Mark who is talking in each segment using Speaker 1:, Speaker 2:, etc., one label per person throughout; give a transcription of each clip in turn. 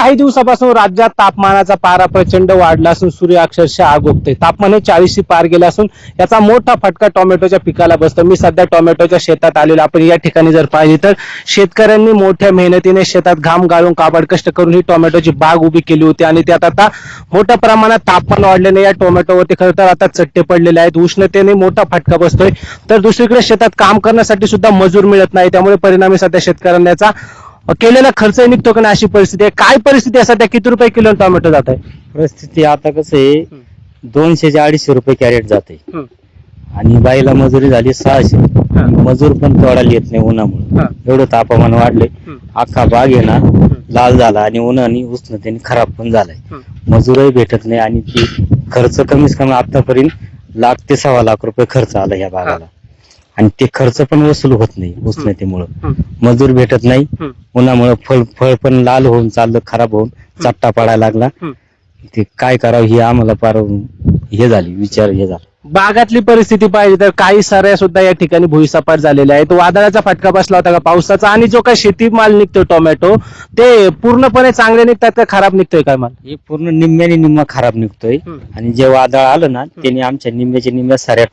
Speaker 1: काही दिवसापासून राज्यात तापमानाचा पारा प्रचंड वाढला असून सूर्य अक्षरशः आग ओकते. तापमान 40 पार गेले असून याचा मोठा फटका टोमॅटोच्या पिकाला बसतो. मी सध्या टोमॅटोच्या शेतात आलेलो. आपण या ठिकाणी जर पाहिली तर शेतकऱ्यांनी मोठ्या मेहनतीने शेतात घाम गाळून काबाड कष्ट करून ही टोमॅटोची बाग उभी केली होती आणि त्यात आता मोठ्या प्रमाणात तापमान वाढल्याने या टोमॅटोवरती खरं तर आता चट्टे पडलेले आहेत. उष्णतेने मोठा फटका बसतोय. तर दुसरीकडे शेतात काम करण्यासाठी सुद्धा मजूर मिळत नाही. त्यामुळे परिणामी सध्या शेतकऱ्यांना याचा केलेला खर्च निघतो का नाही अशी परिस्थिती आहे. काय परिस्थिती आहे सध्या? किती रुपये किलो टोमॅटो जात आहे?
Speaker 2: परिस्थिती आता कसं आहे, 200 ते 250 रुपये कॅरेट जाते आणि बाईला मजुरी झाली 600. मजूर पण तोडायला येत नाही उन्हामुळे. एवढं तापमान वाढले, अख्खा बाग आहे ना लाल झाला आणि उन्हाने उष्णतेने खराब पण झालाय. मजूरही भेटत नाही आणि ती खर्च कमीच कमी आतापर्यंत लाख ते 1.25 लाख रुपये खर्च आला ह्या बागाला आणि ते खर्च पण वसूल होत नाही उष्णतेमुळं. मजूर भेटत नाही, उन्हामुळे फळ पण लाल होऊन चाललं, खराब होऊन चट्टा पडायला लागला. ते काय करावं हे आम्हाला फार हे झाली, विचार हे झाला.
Speaker 1: बागातली परिस्थिती पाहिजे तर काही साऱ्या सुद्धा या ठिकाणी भुईसपाट झालेल्या आहेत. वादळाचा फटका बसला होता का पावसाचा? आणि जो काही शेती माल निघतो टोमॅटो ते पूर्णपणे चांगले निघतात का खराब निघतोय काय माल?
Speaker 2: हे पूर्ण निम्म्याने निम्मा खराब निघतोय आणि जे वादळ आलं ना त्याने आमच्या निम्म्याच्या निम्म्या साऱ्या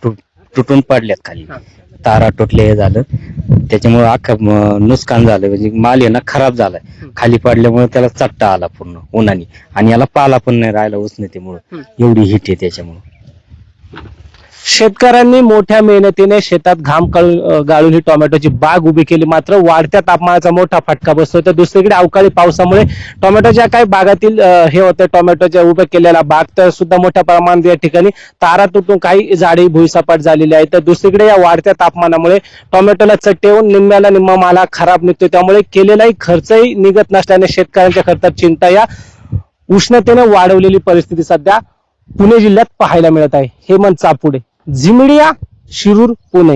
Speaker 2: तुटून पडल्यात खाली. तारा तुटले हे झालं, त्याच्यामुळे अख्खं नुकसान झालं. म्हणजे माल आहे ना खराब झालाय, खाली पडल्यामुळे त्याला चट्टा आला पूर्ण उन्हाने आणि याला पाला पण नाही राहिला उष्णतेमुळे. एवढी हिट आहे त्याच्यामुळे.
Speaker 1: शेतकऱ्यांनी मोठ्या मेहनतीने शेतात घाम गाळून ही टोमॅटोची बाग उभी केली, मात्र वाढत्या तापमानाचा मोठा फटका बसतो. तर दुसरीकडे अवकाळी पावसामुळे टोमॅटोच्या काही बागातील हे होतं, टोमॅटोच्या उभे केलेला बाग तर सुद्धा मोठ्या प्रमाणात या ठिकाणी तारा तुटून काही झाडे भुईसपाट झालेली आहेत. तर दुसरीकडे या वाढत्या तापमानामुळे टोमॅटोला चट्टे येऊन निम्म्याला निम्मा माल खराब निघतो. त्यामुळे केलेलाही खर्चही निघत नसल्याने शेतकऱ्यांच्या खर्चात चिंता या उष्णतेने वाढवलेली परिस्थिती सध्या पुणे जिल्ह्यात पाहायला मिळत आहे. हेमंत चापुडे, झी मीडिया, शिरूर, पुणे.